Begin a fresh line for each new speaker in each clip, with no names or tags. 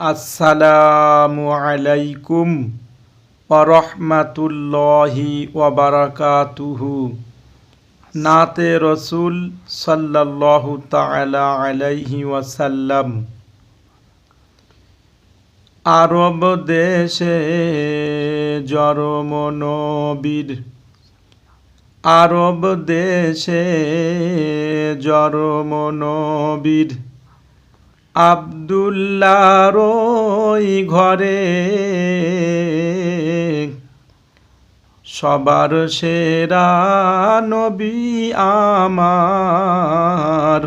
আসসালামু আলাইকুম ওয়া রাহমাতুল্লাহি ওয়া বারাকাতুহু। নাতে রসুল সাল্লাল্লাহু তাআলা আলাইহি ওয়াসাল্লাম। আরব দেশে জন্ম নবীর, আরব দেশে জন্ম নবীর, আব্দুল্লাহর ওই ঘরে সবার সেরা নবী আমার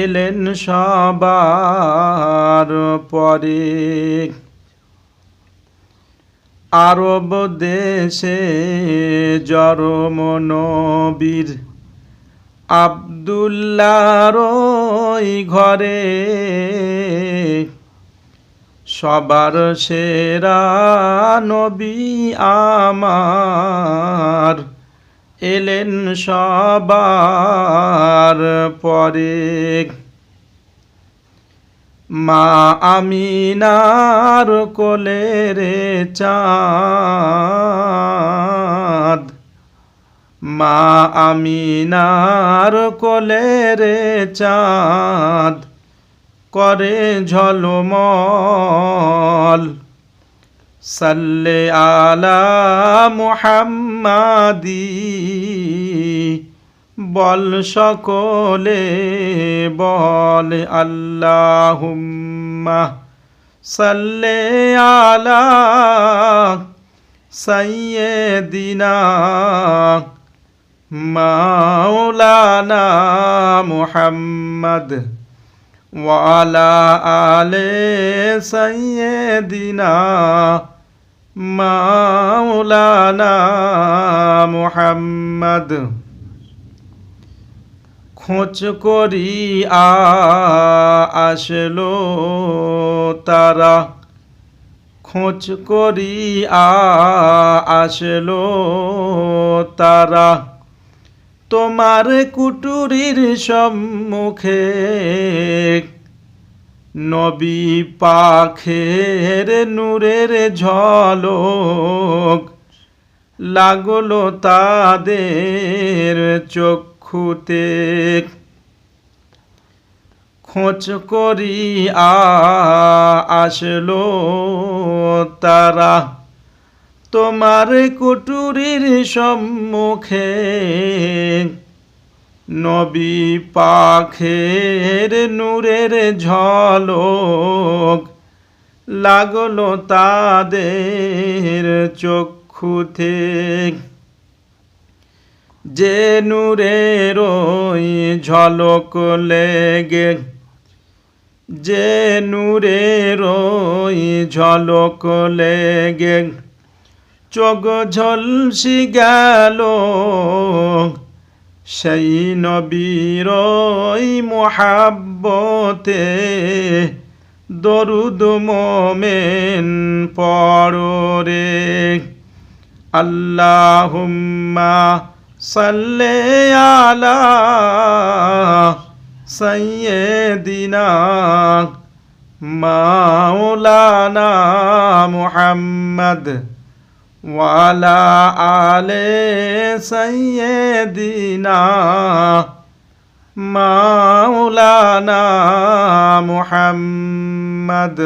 এলেন সবার পরে। আরব দেশে জন্ম নবীর, আব্দুল্লাহর ওই ঘরে সবার সেরা নবী আমার এলেন সবার পরে। মা আমিনার কোলের চাঁদ, মা আমিনার কোলের চাঁদ করে ঝলমল। সাল্লে আলা মুহাম্মাদি, বল সকলে বল আল্লাহুম্মা সাল্লে আলা সাইয়্যিদিনা মাওলানা মুহাম্মদ ওয়া আলা আলে সাইয়্যিদিনা মাওলানা মুহাম্মদ। খোঁজ করি আসলো তারা, খোঁজ করি আসলো তারা তোমার কুটুরির সম্মুখে। নবী পাখের নূরের ঝলক লাগলো তাদের চক্ষুতে। খোঁজ করি আসলো তারা তোমার কুটুরির সম্মুখে। নবী পাখের নূরের ঝলক লাগলো তাদের চক্ষুতে। যে নূরের ওই ঝলক লেগে, যে নূরের ওই ঝলক লেগে চোখ ঝলসি গেল, সেই নবীর ওই মুহাব্বতে দরুদ মোমেন পড়ো রে। আল্লাহুম্মা সাল্লি আলা সাইয়্যিদিনা মাওলানা মুহাম্মদ ওয়া আলা আলে সাইয়্যিদিনা মাওলানা মুহাম্মদ।